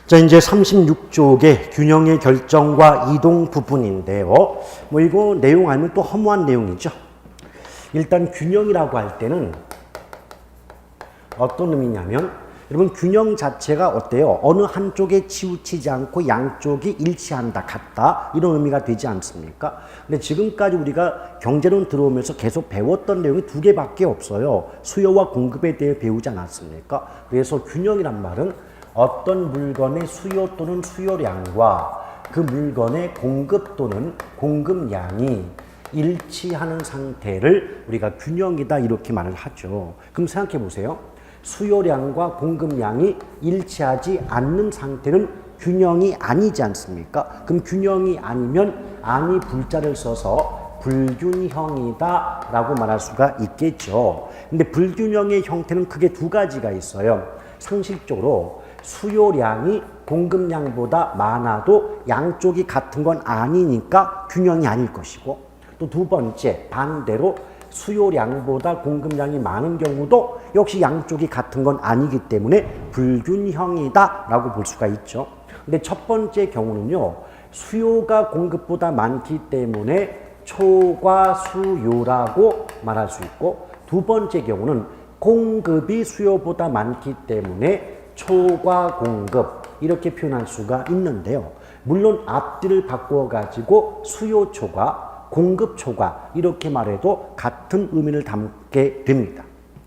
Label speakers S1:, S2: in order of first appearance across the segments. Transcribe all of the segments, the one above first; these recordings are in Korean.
S1: 자, 이제 36쪽의 균형의 결정과 이동 부분인데요. 뭐 이거 내용 알면 또 허무한 내용이죠. 일단 균형이라고 할 때는 어떤 의미냐면, 여러분 균형 자체가 어때요? 어느 한쪽에 치우치지 않고 양쪽이 일치한다, 같다, 이런 의미가 되지 않습니까? 근데 지금까지 우리가 경제론 들어오면서 계속 배웠던 내용이 두 개밖에 없어요. 수요와 공급에 대해 배우지 않았습니까? 그래서 균형이란 말은 어떤 물건의 수요 또는 수요량과 그 물건의 공급 또는 공급량이 일치하는 상태를 우리가 균형이다, 이렇게 말을 하죠. 그럼 생각해 보세요. 수요량과 공급량이 일치하지 않는 상태는 균형이 아니지 않습니까? 그럼 균형이 아니면 아니 불자를 써서 불균형이다 라고 말할 수가 있겠죠. 근데 불균형의 형태는 크게 두 가지가 있어요. 상식적으로 수요량이 공급량보다 많아도 양쪽이 같은 건 아니니까 균형이 아닐 것이고, 또 두 번째 반대로 수요량보다 공급량이 많은 경우도 역시 양쪽이 같은 건 아니기 때문에 불균형이다 라고 볼 수가 있죠. 근데 첫 번째 경우는요, 수요가 공급보다 많기 때문에 초과수요라고 말할 수 있고, 두 번째 경우는 공급이 수요보다 많기 때문에 초과공급, 이렇게 표현할 수가 있는데요. 물론 앞뒤를 바꾸어 가지고 수요 초과, 공급 초과 이렇게 말해도 같은 의미를 담게 됩니다.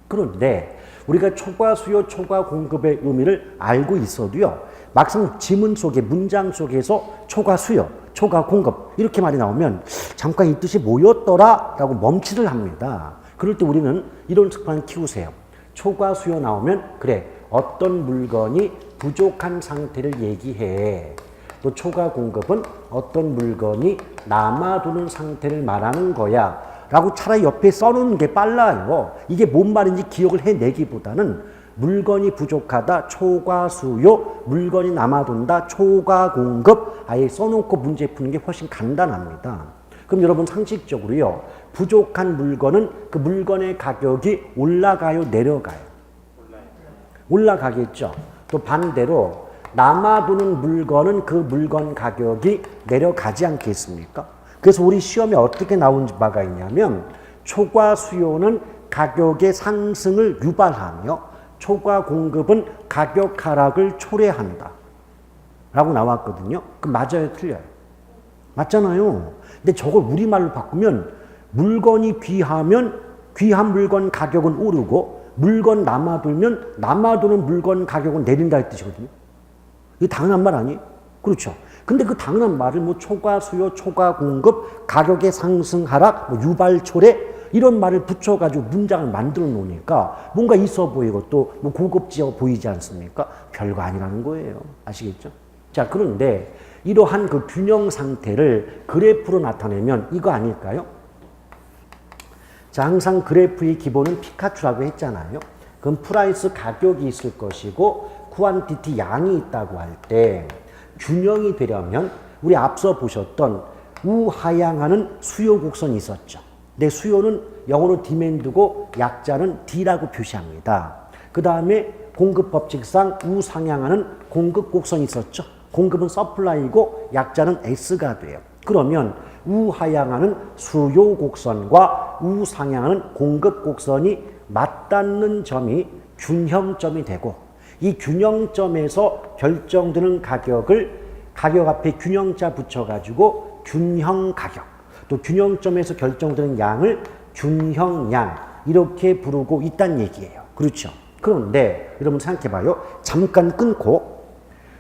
S1: 그런데 우리가 초과 수요, 초과 공급의 의미를 알고 있어도요, 막상 지문 속에, 문장 속에서 초과 수요, 초과 공급 이렇게 말이 나오면 잠깐 이 뜻이 뭐였더라 라고 멈칫을 합니다. 그럴 때 우리는 이런 습관을 키우세요. 초과 수요 나오면 그래, 어떤 물건이 부족한 상태를 얘기해. 또 초과 공급은 어떤 물건이 남아도는 상태를 말하는 거야 라고 차라리 옆에 써놓는 게 빨라요. 이게 뭔 말인지 기억을 해내기보다는 물건이 부족하다, 초과 수요, 물건이 남아돈다, 초과 공급, 아예 써놓고 문제 푸는 게 훨씬 간단합니다. 그럼 여러분 상식적으로요, 부족한 물건은 그 물건의 가격이 올라가요, 내려가요? 올라가겠죠. 또 반대로 남아도는 물건은 그 물건 가격이 내려가지 않겠습니까? 그래서 우리 시험에 어떻게 나온 바가 있냐면, 초과 수요는 가격의 상승을 유발하며 초과 공급은 가격 하락을 초래한다 라고 나왔거든요. 그럼 맞아요, 틀려요? 맞잖아요. 근데 저걸 우리말로 바꾸면 물건이 귀하면 귀한 물건 가격은 오르고 물건 남아돌면 남아도는 물건 가격은 내린다 이 뜻이거든요. 이게 당연한 말 아니에요? 그렇죠. 근데 그 당연한 말을 뭐 초과 수요, 초과 공급, 가격의 상승 하락, 뭐 유발 초래 이런 말을 붙여가지고 문장을 만들어 놓으니까 뭔가 있어 보이고 또 뭐 고급지어 보이지 않습니까? 별거 아니라는 거예요. 아시겠죠? 자, 그런데 이러한 그 균형 상태를 그래프로 나타내면 이거 아닐까요? 자, 항상 그래프의 기본은 피카츄라고 했잖아요. 그럼 프라이스 가격이 있을 것이고 쿼안티티 양이 있다고 할 때 균형이 되려면 우리 앞서 보셨던 우하향하는 수요 곡선이 있었죠. 근데 수요는 영어로 디맨드고 약자는 D라고 표시합니다. 그 다음에 공급 법칙상 우상향하는 공급 곡선이 있었죠. 공급은 서플라이고 약자는 S가 돼요. 그러면 우하향하는 수요 곡선과 우상향하는 공급 곡선이 맞닿는 점이 균형점이 되고, 이 균형점에서 결정되는 가격을 가격 앞에 균형자 붙여가지고 균형 가격, 또 균형점에서 결정되는 양을 균형양 이렇게 부르고 있다는 얘기예요. 그렇죠? 그런데 여러분 생각해봐요. 잠깐 끊고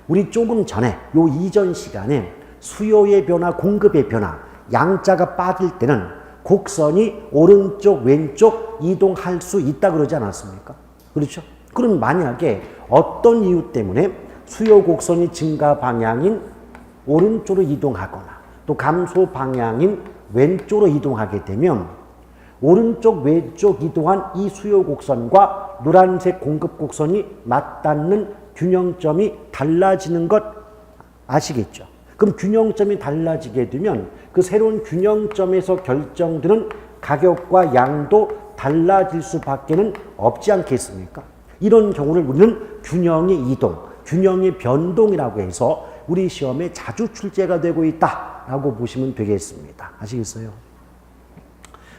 S1: 우리 조금 전에 요 이전 시간에 수요의 변화, 공급의 변화, 양자가 빠질 때는 곡선이 오른쪽, 왼쪽 이동할 수 있다 그러지 않았습니까? 그렇죠? 그럼 만약에 어떤 이유 때문에 수요 곡선이 증가 방향인 오른쪽으로 이동하거나 또 감소 방향인 왼쪽으로 이동하게 되면 오른쪽, 왼쪽 이동한 이 수요 곡선과 노란색 공급 곡선이 맞닿는 균형점이 달라지는 것 아시겠죠? 그럼 균형점이 달라지게 되면 그 새로운 균형점에서 결정되는 가격과 양도 달라질 수밖에는 없지 않겠습니까? 이런 경우를 우리는 균형의 이동, 균형의 변동이라고 해서 우리 시험에 자주 출제가 되고 있다라고 보시면 되겠습니다. 아시겠어요?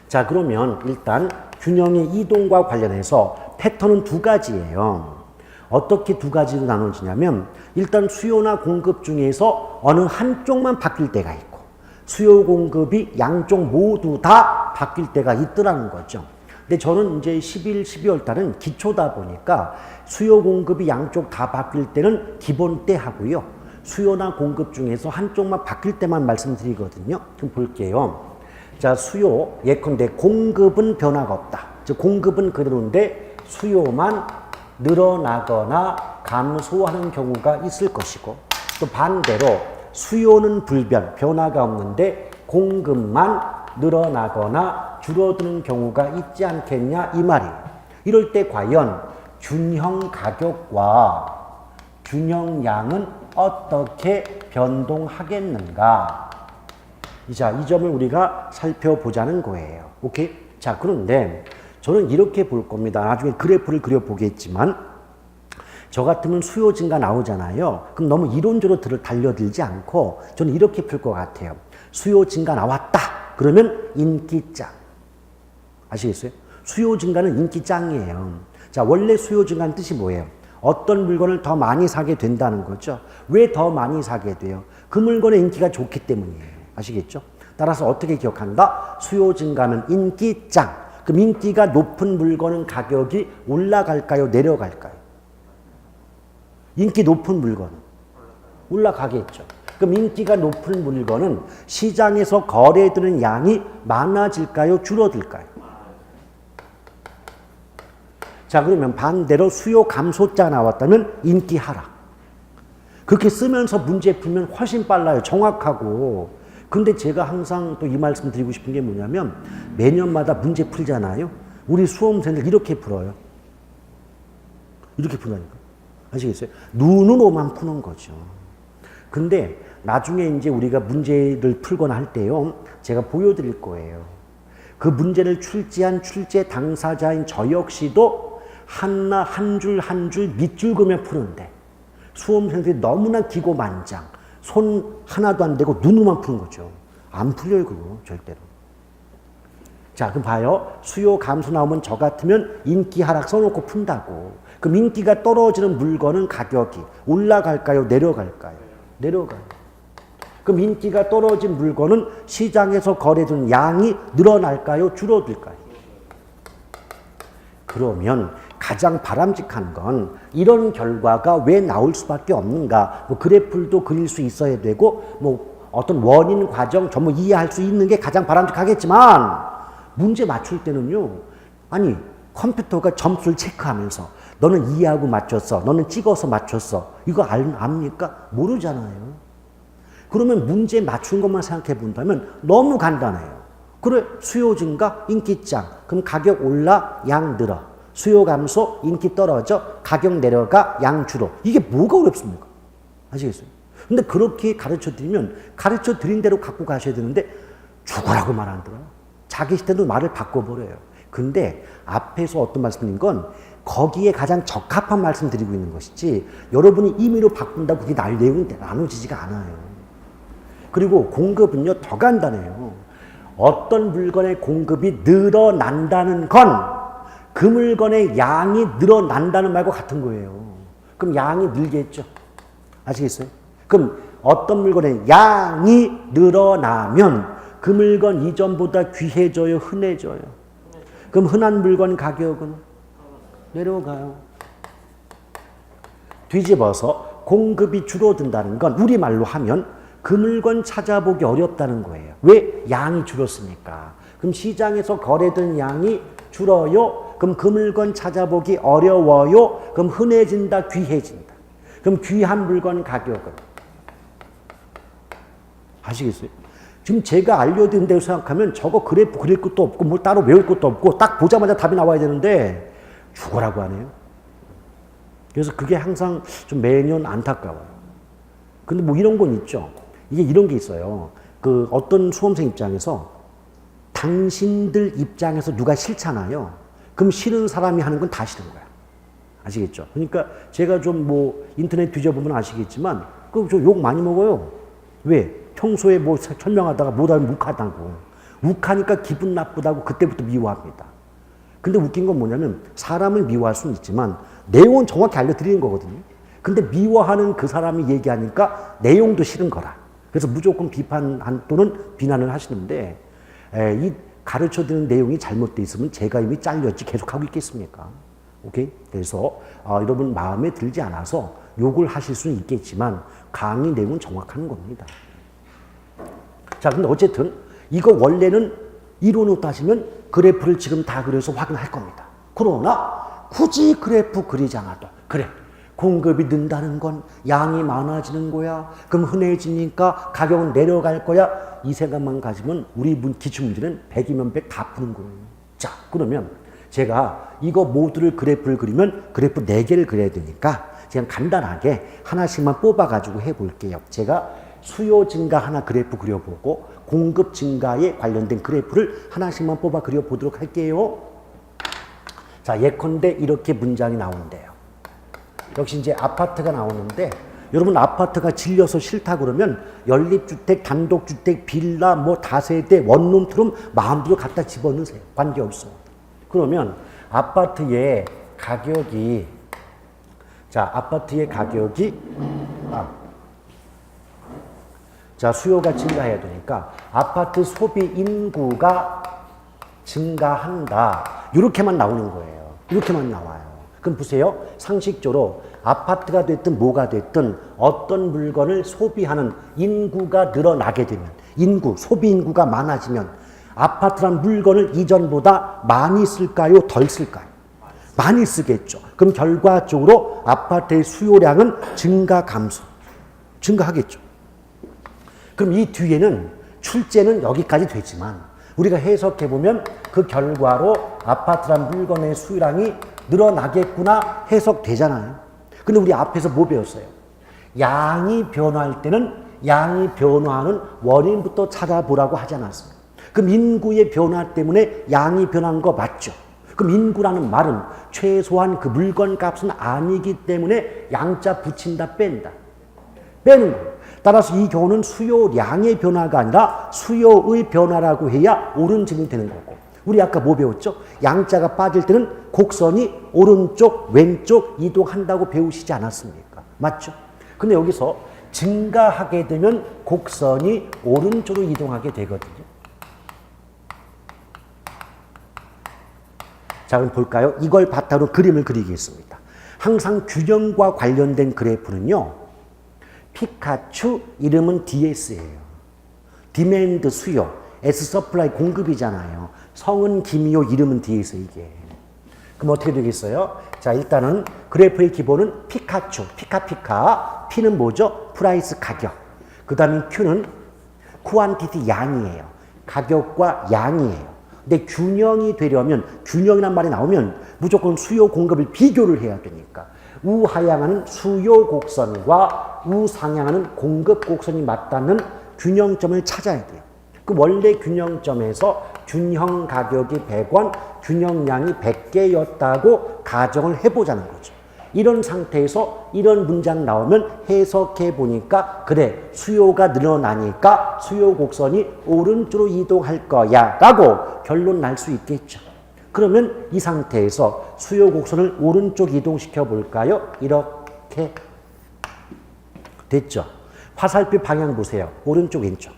S1: 자, 그러면 일단 균형의 이동과 관련해서 패턴은 두 가지예요. 어떻게 두 가지로 나눠지냐면 일단 수요나 공급 중에서 어느 한쪽만 바뀔 때가 있고 수요 공급이 양쪽 모두 다 바뀔 때가 있더라는 거죠. 근데 저는 이제 11, 12월 달은 기초다 보니까 수요 공급이 양쪽 다 바뀔 때는 기본 때 하고요. 수요나 공급 중에서 한쪽만 바뀔 때만 말씀드리거든요. 좀 볼게요. 자, 수요, 예컨대 공급은 변화가 없다. 즉 공급은 그대로인데 수요만 늘어나거나 감소하는 경우가 있을 것이고 또 반대로 수요는 불변, 변화가 없는데 공급만 늘어나거나 줄어드는 경우가 있지 않겠냐 이 말이에요. 이럴 때 과연 균형 가격과 균형 양은 어떻게 변동하겠는가? 자, 이 점을 우리가 살펴보자는 거예요. 오케이? 자, 그런데 저는 이렇게 볼 겁니다. 나중에 그래프를 그려보겠지만 저 같으면 수요 증가 나오잖아요. 그럼 너무 이론적으로 달려들지 않고 저는 이렇게 풀 것 같아요. 수요 증가 나왔다. 그러면 인기 짱. 아시겠어요? 수요 증가는 인기 짱이에요. 자, 원래 수요 증가는 뜻이 뭐예요? 어떤 물건을 더 많이 사게 된다는 거죠. 왜 더 많이 사게 돼요? 그 물건의 인기가 좋기 때문이에요. 아시겠죠? 따라서 어떻게 기억한다? 수요 증가는 인기 짱. 그럼 인기가 높은 물건은 가격이 올라갈까요? 내려갈까요? 인기 높은 물건은 올라가겠죠. 그럼 인기가 높은 물건은 시장에서 거래되는 양이 많아질까요? 줄어들까요? 자, 그러면 반대로 수요 감소자가 나왔다면 인기 하락. 그렇게 쓰면서 문제 풀면 훨씬 빨라요. 정확하고. 근데 제가 항상 또 이 말씀 드리고 싶은 게 뭐냐면 매년마다 문제 풀잖아요. 우리 수험생들 이렇게 풀어요. 이렇게 푸다니까. 아시겠어요? 눈으로만 푸는 거죠. 근데 나중에 이제 우리가 문제를 풀거나 할 때요. 제가 보여드릴 거예요. 그 문제를 출제한 출제 당사자인 저 역시도 한 줄 한 줄 밑줄 그으며 푸는데 수험생들이 너무나 기고만장. 손 하나도 안 대고 눈으로만 푸는 거죠. 안 풀려요, 그거 절대로. 자, 그럼 봐요. 수요 감소 나오면 저 같으면 인기 하락 써놓고 푼다고. 그럼 인기가 떨어지는 물건은 가격이 올라갈까요? 내려갈까요? 내려가요. 그럼 인기가 떨어진 물건은 시장에서 거래되는 양이 늘어날까요? 줄어들까요? 그러면 가장 바람직한 건 이런 결과가 왜 나올 수밖에 없는가? 뭐 그래프도 그릴 수 있어야 되고 뭐 어떤 원인 과정 전부 이해할 수 있는 게 가장 바람직하겠지만 문제 맞출 때는요. 아니 컴퓨터가 점수를 체크하면서 너는 이해하고 맞췄어. 너는 찍어서 맞췄어. 이거 압니까? 모르잖아요. 그러면 문제 맞춘 것만 생각해 본다면 너무 간단해요. 그래 수요 증가 인기 짱. 그럼 가격 올라 양 늘어. 수요 감소, 인기 떨어져, 가격 내려가, 양 줄어. 이게 뭐가 어렵습니까? 아시겠어요? 근데 그렇게 가르쳐 드리면 가르쳐 드린 대로 갖고 가셔야 되는데 죽으라고 말 안 들어요. 자기 시대도 말을 바꿔버려요. 근데 앞에서 어떤 말씀드린 건 거기에 가장 적합한 말씀 드리고 있는 것이지 여러분이 임의로 바꾼다고 그게 내용이 나눠지지가 않아요. 그리고 공급은요 더 간단해요. 어떤 물건의 공급이 늘어난다는 건 그 물건의 양이 늘어난다는 말과 같은 거예요. 그럼 양이 늘겠죠. 아시겠어요? 그럼 어떤 물건의 양이 늘어나면 그 물건 이전보다 귀해져요, 흔해져요? 그럼 흔한 물건 가격은 내려가요. 뒤집어서 공급이 줄어든다는 건 우리말로 하면 그 물건 찾아보기 어렵다는 거예요. 왜? 양이 줄었으니까. 그럼 시장에서 거래된 양이 줄어요. 그럼 그 물건 찾아보기 어려워요. 그럼 흔해진다, 귀해진다. 그럼 귀한 물건 가격은? 아시겠어요? 지금 제가 알려드린 대로 생각하면 저거 그래프 그릴 것도 없고 뭘 따로 외울 것도 없고 딱 보자마자 답이 나와야 되는데 죽어라고 하네요. 그래서 그게 항상 좀 매년 안타까워요. 근데 뭐 이런 건 있죠. 이게 이런 게 있어요. 그 어떤 수험생 입장에서 당신들 입장에서 누가 싫잖아요. 그럼 싫은 사람이 하는 건 다 싫은 거야. 아시겠죠? 그러니까 제가 좀 뭐 인터넷 뒤져보면 아시겠지만 그 저 욕 많이 먹어요. 왜? 평소에 뭐 설명하다가 못하면 욱하다고. 욱하니까 기분 나쁘다고 그때부터 미워합니다. 근데 웃긴 건 뭐냐면 사람을 미워할 수는 있지만 내용은 정확히 알려드리는 거거든요. 근데 미워하는 그 사람이 얘기하니까 내용도 싫은 거라. 그래서 무조건 비판 또는 비난을 하시는데 이 가르쳐드리는 내용이 잘못되어 있으면 제가 이미 잘렸지 계속하고 있겠습니까? 오케이? 그래서 여러분 마음에 들지 않아서 욕을 하실 수는 있겠지만 강의 내용은 정확한 겁니다. 자, 근데 어쨌든 이거 원래는 이론으로 따지면 그래프를 지금 다 그려서 확인할 겁니다. 그러나 굳이 그래프 그리지 않아도 그래. 공급이 는다는 건 양이 많아지는 거야. 그럼 흔해지니까 가격은 내려갈 거야. 이 생각만 가지면 우리 기출문제는 100이면 100 다 푸는 거예요. 자, 그러면 제가 이거 모두를 그래프를 그리면 그래프 4개를 그려야 되니까 그냥 간단하게 하나씩만 뽑아가지고 해볼게요. 제가 수요 증가 하나 그래프 그려보고 공급 증가에 관련된 그래프를 하나씩만 뽑아 그려보도록 할게요. 자, 예컨대 이렇게 문장이 나오는데요. 역시 이제 아파트가 나오는데 여러분 아파트가 질려서 싫다 그러면 연립주택, 단독주택, 빌라, 뭐 다세대, 원룸, 투룸 마음대로 갖다 집어넣으세요. 관계없어. 그러면 아파트의 가격이 자, 수요가 증가해야 되니까 아파트 소비 인구가 증가한다. 이렇게만 나오는 거예요. 이렇게만 나와요. 그럼 보세요. 상식적으로 아파트가 됐든 뭐가 됐든 어떤 물건을 소비하는 인구가 늘어나게 되면 소비 인구가 많아지면 아파트란 물건을 이전보다 많이 쓸까요? 덜 쓸까요? 많이 쓰겠죠. 그럼 결과적으로 아파트의 수요량은 증가하겠죠. 그럼 이 뒤에는 출제는 여기까지 되지만 우리가 해석해보면 그 결과로 아파트란 물건의 수요량이 늘어나겠구나 해석되잖아요. 근데 우리 앞에서 뭐 배웠어요? 양이 변화할 때는 양이 변화하는 원인부터 찾아보라고 하지 않았어요. 그럼 인구의 변화 때문에 양이 변한 거 맞죠? 그럼 인구라는 말은 최소한 그 물건 값은 아니기 때문에 양자 붙인다 빼는 거예요. 따라서 이 경우는 수요량의 변화가 아니라 수요의 변화라고 해야 옳은 질문이 되는 거고 우리 아까 뭐 배웠죠? 양자가 빠질 때는 곡선이 오른쪽 왼쪽 이동한다고 배우시지 않았습니까? 맞죠? 근데 여기서 증가하게 되면 곡선이 오른쪽으로 이동하게 되거든요. 자, 그럼 볼까요? 이걸 바탕으로 그림을 그리겠습니다. 항상 균형과 관련된 그래프는요. 피카츄 이름은 DS예요. 디맨드 수요, S 서플라이 공급이잖아요. 성은 김이요 이름은 DS 이게. 그럼 어떻게 되겠어요? 자, 일단은 그래프의 기본은 피카츄, 피카. P는 뭐죠? 프라이스 가격. 그 다음에 Q는 쿼안티티 양이에요. 가격과 양이에요. 근데 균형이 되려면 균형이란 말이 나오면 무조건 수요 공급을 비교를 해야 되니까 우하향하는 수요 곡선과 우상향하는 공급 곡선이 맞닿는 균형점을 찾아야 돼요. 그 원래 균형점에서 균형 가격이 100원, 균형량이 100개였다고 가정을 해보자는 거죠. 이런 상태에서 이런 문장 나오면 해석해 보니까 그래 수요가 늘어나니까 수요 곡선이 오른쪽으로 이동할 거야 라고 결론 날 수 있겠죠. 그러면 이 상태에서 수요 곡선을 오른쪽 이동시켜 볼까요? 이렇게 됐죠. 화살표 방향 보세요. 오른쪽 왼쪽.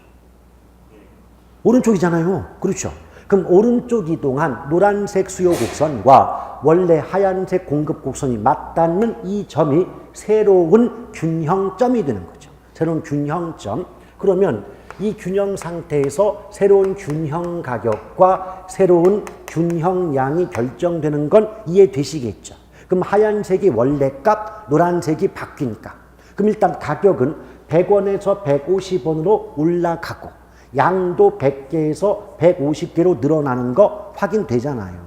S1: 오른쪽이잖아요. 그렇죠. 그럼 오른쪽 이동한 노란색 수요 곡선과 원래 하얀색 공급 곡선이 맞닿는 이 점이 새로운 균형점이 되는 거죠. 새로운 균형점. 그러면 이 균형 상태에서 새로운 균형 가격과 새로운 균형량이 결정되는 건 이해되시겠죠. 그럼 하얀색이 원래 값, 노란색이 바뀐 값. 그럼 일단 가격은 100원에서 150원으로 올라가고 양도 100개에서 150개로 늘어나는 거 확인되잖아요.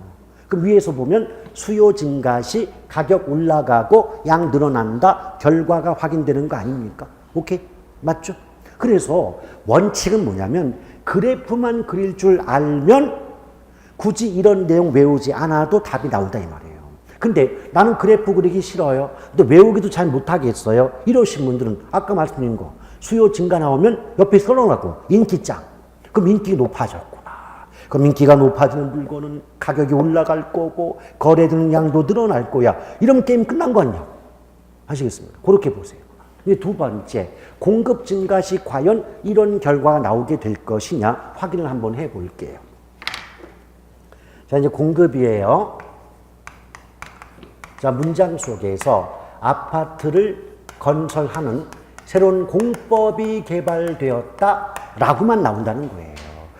S1: 그럼 위에서 보면 수요 증가 시 가격 올라가고 양 늘어난다. 결과가 확인되는 거 아닙니까? 오케이? 맞죠? 그래서 원칙은 뭐냐면 그래프만 그릴 줄 알면 굳이 이런 내용 외우지 않아도 답이 나온다 이 말이에요. 근데 나는 그래프 그리기 싫어요. 근데 외우기도 잘 못하겠어요. 이러신 분들은 아까 말씀드린 거 수요 증가 나오면 옆에 써놓으라고 인기 짱. 그럼 인기가 높아졌구나. 그럼 인기가 높아지는 물건은 가격이 올라갈 거고 거래되는 양도 늘어날 거야. 이러면 게임 끝난 거 아니야. 아시겠습니까? 그렇게 보세요. 이제 두 번째, 공급 증가 시 과연 이런 결과가 나오게 될 것이냐 확인을 한번 해볼게요. 자, 이제 공급이에요. 자, 문장 속에서 아파트를 건설하는 새로운 공법이 개발되었다라고만 나온다는 거예요.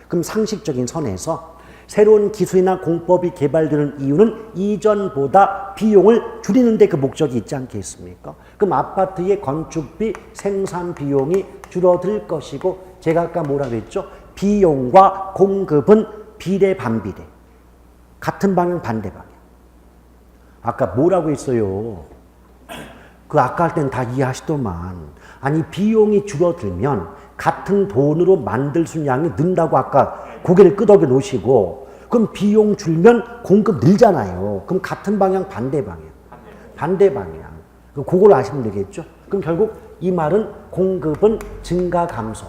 S1: 그럼 상식적인 선에서 새로운 기술이나 공법이 개발되는 이유는 이전보다 비용을 줄이는 데 그 목적이 있지 않겠습니까? 그럼 아파트의 건축비, 생산 비용이 줄어들 것이고 제가 아까 뭐라 그랬죠? 비용과 공급은 비례 반비례. 같은 방향 반대 방향. 아까 뭐라고 했어요? 그 아까 할 때는 다 이해하시더만. 아니 비용이 줄어들면 같은 돈으로 만들 수 있는 양이 는다고 아까 고개를 끄덕여 놓으시고 그럼 비용 줄면 공급 늘잖아요. 그럼 같은 방향 반대 방향. 반대 방향. 그걸 아시면 되겠죠? 그럼 결국 이 말은 공급은 증가 감소.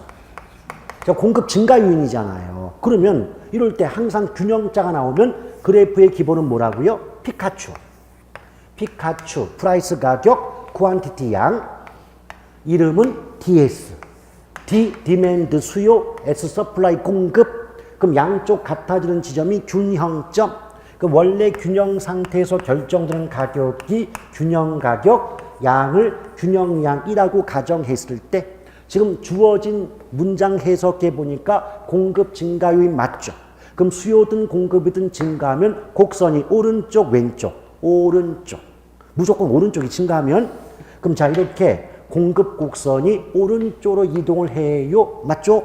S1: 공급 증가 요인이잖아요. 그러면 이럴 때 항상 균형자가 나오면 그래프의 기본은 뭐라고요? 피카츄. 피카츄, 프라이스 가격, 쿼안티티 양. 이름은 DS. D, 디맨드 수요, S, 서플라이 공급. 그럼 양쪽 같아지는 지점이 균형점. 그 원래 균형 상태에서 결정되는 가격이 균형 가격, 양을 균형량이라고 가정했을 때 지금 주어진 문장 해석해 보니까 공급 증가 요인 맞죠? 그럼 수요든 공급이든 증가하면 곡선이 오른쪽, 왼쪽, 오른쪽. 무조건 오른쪽이 증가하면 그럼 자 이렇게 공급 곡선이 오른쪽으로 이동을 해요. 맞죠?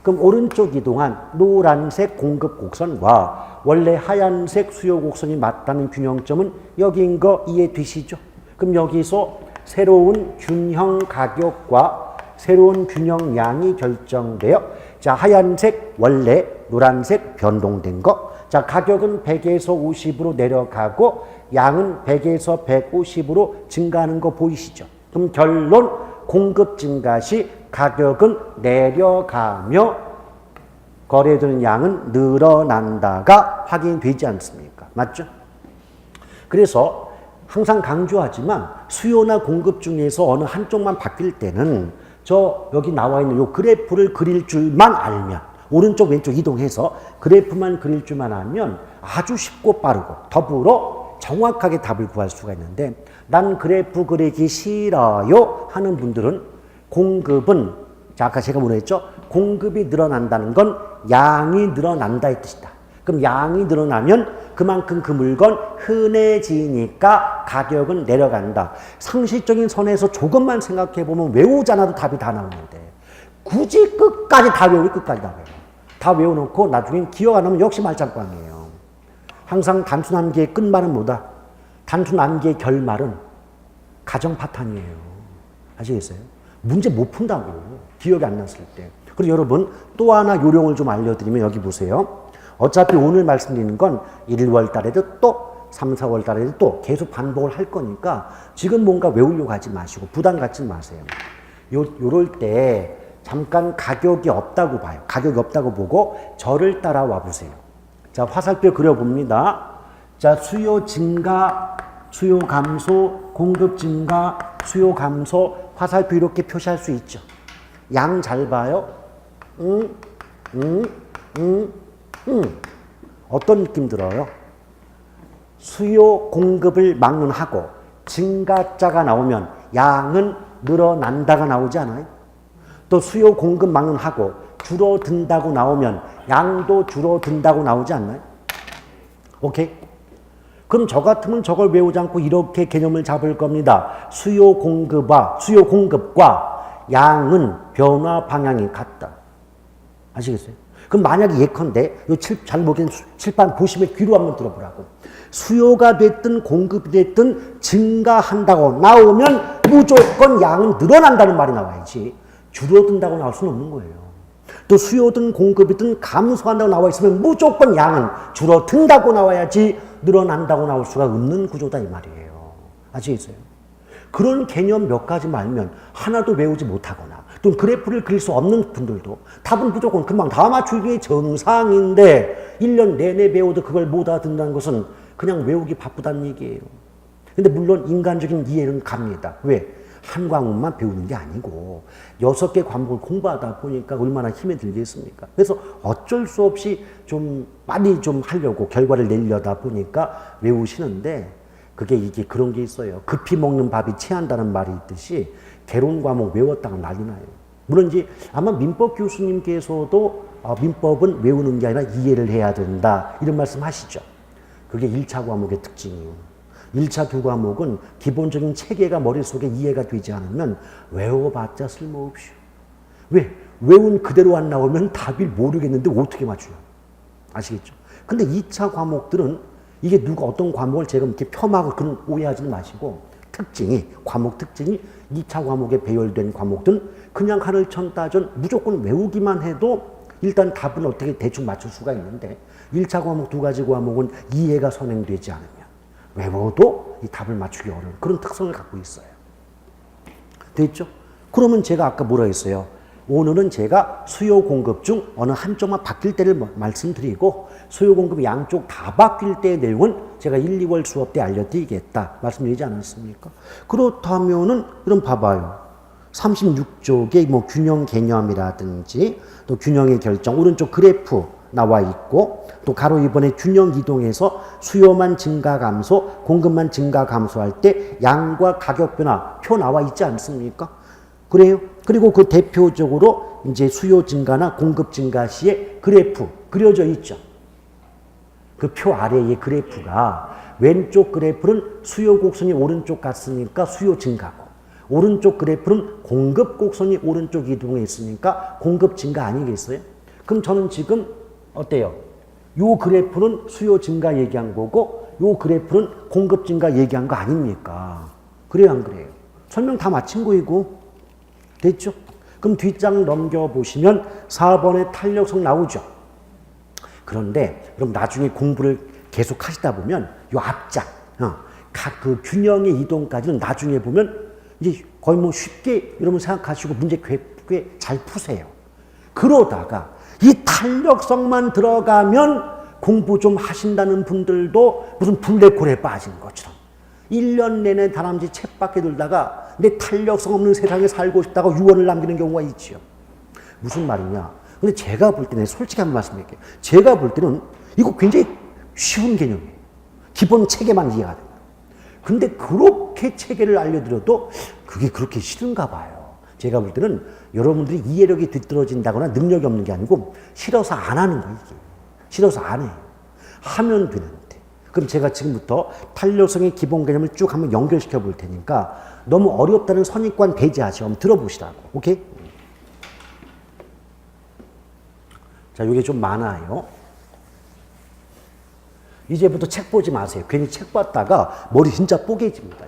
S1: 그럼 오른쪽 이동한 노란색 공급 곡선과 원래 하얀색 수요 곡선이 맞다는 균형점은 여기인 거 이해되시죠? 그럼 여기서 새로운 균형 가격과 새로운 균형량이 결정되어 자 하얀색 원래 노란색 변동된 거 자 가격은 100에서 50으로 내려가고 양은 100에서 150으로 증가하는 거 보이시죠? 그럼 결론 공급 증가 시 가격은 내려가며 거래되는 양은 늘어난다가 확인되지 않습니까? 맞죠? 그래서 항상 강조하지만 수요나 공급 중에서 어느 한쪽만 바뀔 때는 저 여기 나와 있는 요 그래프를 그릴 줄만 알면 오른쪽 왼쪽 이동해서 그래프만 그릴 줄만 알면 아주 쉽고 빠르고 더불어 정확하게 답을 구할 수가 있는데 난 그래프 그리기 싫어요 하는 분들은 공급은 자 아까 제가 뭐라 했죠? 공급이 늘어난다는 건 양이 늘어난다의 뜻이다. 그럼 양이 늘어나면 그만큼 그 물건 흔해지니까 가격은 내려간다. 상식적인 선에서 조금만 생각해 보면 외우지 않아도 답이 다 나오는데 굳이 끝까지 다 외우고 끝까지 다 외워. 다 외워놓고 나중엔 기억 안 나면 역시 말짱꽝이에요. 항상 단순 암기의 끝말은 뭐다? 단순 암기의 결말은 가정 파탄이에요. 아시겠어요? 문제 못 푼다고 기억이 안 났을 때. 그리고 여러분 또 하나 요령을 좀 알려드리면 여기 보세요. 어차피 오늘 말씀드리는 건 1월 달에도 또 3, 4월 달에도 또 계속 반복을 할 거니까 지금 뭔가 외우려고 하지 마시고 부담 갖지 마세요. 요럴 때 잠깐 가격이 없다고 봐요. 가격이 없다고 보고 저를 따라와 보세요. 자, 화살표 그려봅니다. 자, 수요 증가, 수요 감소, 공급 증가, 수요 감소, 화살표 이렇게 표시할 수 있죠. 양 잘 봐요. 어떤 느낌 들어요? 수요 공급을 막론하고 증가자가 나오면 양은 늘어난다가 나오지 않아요? 또 수요 공급 막론하고 줄어든다고 나오면 양도 줄어든다고 나오지 않나요? 오케이? 그럼 저 같으면 저걸 외우지 않고 이렇게 개념을 잡을 겁니다. 수요 공급과 양은 변화 방향이 같다. 아시겠어요? 그럼 만약에 예컨대 잘 모르겠는 칠판 보시면 귀로 한번 들어보라고. 수요가 됐든 공급이 됐든 증가한다고 나오면 무조건 양은 늘어난다는 말이 나와야지. 줄어든다고 나올 수는 없는 거예요. 또 수요든 공급이든 감소한다고 나와 있으면 무조건 양은 줄어든다고 나와야지 늘어난다고 나올 수가 없는 구조다 이 말이에요. 아시겠어요? 그런 개념 몇 가지만 알면 하나도 외우지 못하거나 또 그래프를 그릴 수 없는 분들도 답은 무조건 금방 다 맞추기 게 정상인데 1년 내내 배워도 그걸 못 알아듣는다는 것은 그냥 외우기 바쁘다는 얘기예요. 근데 물론 인간적인 이해는 갑니다. 왜? 한 과목만 배우는 게 아니고 6개 과목을 공부하다 보니까 얼마나 힘이 들겠습니까? 그래서 어쩔 수 없이 좀 빨리 좀 하려고 결과를 내려다 보니까 외우시는데 그게 이게 그런 게 있어요. 급히 먹는 밥이 체한다는 말이 있듯이 개론 과목 외웠다가 난리 나요. 물론 이제 아마 민법 교수님께서도 민법은 외우는 게 아니라 이해를 해야 된다 이런 말씀 하시죠. 그게 1차 과목의 특징이에요. 1차 두 과목은 기본적인 체계가 머릿속에 이해가 되지 않으면 외워봤자 쓸모없이요. 왜? 외운 그대로 안 나오면 답을 모르겠는데 어떻게 맞추냐. 아시겠죠? 근데 2차 과목들은 이게 누가 어떤 과목을 제가 이렇게 폄하고 그런 오해하지 마시고 과목 특징이 2차 과목에 배열된 과목들은 그냥 하늘 천 따전 무조건 외우기만 해도 일단 답은 어떻게 대충 맞출 수가 있는데 1차 과목 두 가지 과목은 이해가 선행되지 않으면 외워도 이 답을 맞추기 어려운 그런 특성을 갖고 있어요. 됐죠? 그러면 제가 아까 뭐라 했어요? 오늘은 제가 수요 공급 중 어느 한쪽만 바뀔 때를 말씀드리고 수요 공급 양쪽 다 바뀔 때의 내용은 제가 1, 2월 수업 때 알려드리겠다 말씀드리지 않았습니까? 그렇다면은 그럼 봐봐요. 36쪽에 뭐 균형 개념이라든지 또 균형의 결정 오른쪽 그래프 나와 있고 또 가로 2번에 균형 이동에서 수요만 증가 감소, 공급만 증가 감소할 때 양과 가격 변화 표 나와 있지 않습니까? 그래요. 그리고 그 대표적으로 이제 수요 증가나 공급 증가 시에 그래프 그려져 있죠. 그 표 아래의 그래프가 왼쪽 그래프는 수요 곡선이 오른쪽 갔으니까 수요 증가고 오른쪽 그래프는 공급 곡선이 오른쪽 이동해 있으니까 공급 증가 아니겠어요? 그럼 저는 지금 어때요? 요 그래프는 수요 증가 얘기한 거고 요 그래프는 공급 증가 얘기한 거 아닙니까? 그래요 안 그래요? 설명 다 마친 거이고 됐죠? 그럼 뒷장 넘겨보시면 4번의 탄력성 나오죠? 그런데 그럼 나중에 공부를 계속 하시다 보면 요 앞장 각 그 균형의 이동까지는 나중에 보면 이제 거의 뭐 쉽게 여러분 생각하시고 문제 꽤 잘 푸세요. 그러다가 이 탄력성만 들어가면 공부 좀 하신다는 분들도 무슨 블랙홀에 빠진 것처럼 1년 내내 다람쥐 쳇바퀴 돌다가 내 탄력성 없는 세상에 살고 싶다고 유언을 남기는 경우가 있지요. 무슨 말이냐. 근데 제가 볼 때는 솔직히 한 말씀 드릴게요. 제가 볼 때는 이거 굉장히 쉬운 개념이에요. 기본 체계만 이해가 됩니다. 근데 그렇게 체계를 알려드려도 그게 그렇게 싫은가 봐요. 제가 볼 때는 여러분들이 이해력이 뒤떨어진다거나 능력이 없는 게 아니고 싫어서 안 하는 거예요. 이게. 싫어서 안 해요. 하면 되는데. 그럼 제가 지금부터 탄력성의 기본 개념을 쭉 한번 연결시켜 볼 테니까 너무 어렵다는 선입관 배제하시고 한번 들어보시라고. 오케이? 자, 이게 좀 많아요. 이제부터 책 보지 마세요. 괜히 책 봤다가 머리 진짜 뽀개집니다.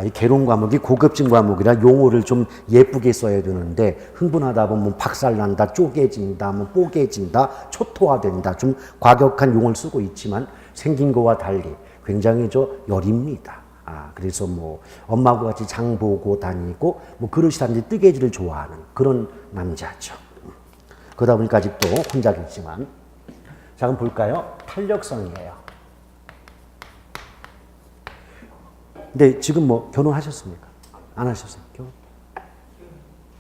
S1: 이 개론 과목이 고급진 과목이라 용어를 좀 예쁘게 써야 되는데 흥분하다 보면 뭐 박살난다, 쪼개진다, 뭐 뽀개진다, 초토화된다 좀 과격한 용어를 쓰고 있지만 생긴 거와 달리 굉장히 여립니다. 그래서 뭐 엄마하고 같이 장 보고 다니고 뭐 그릇이라든지 뜨개질을 좋아하는 그런 남자죠. 그러다 보니까 아직도 혼자 계시지만 자 그럼 볼까요? 탄력성이에요. 근데 지금 뭐 결혼하셨습니까? 안 하셨어요? 결혼?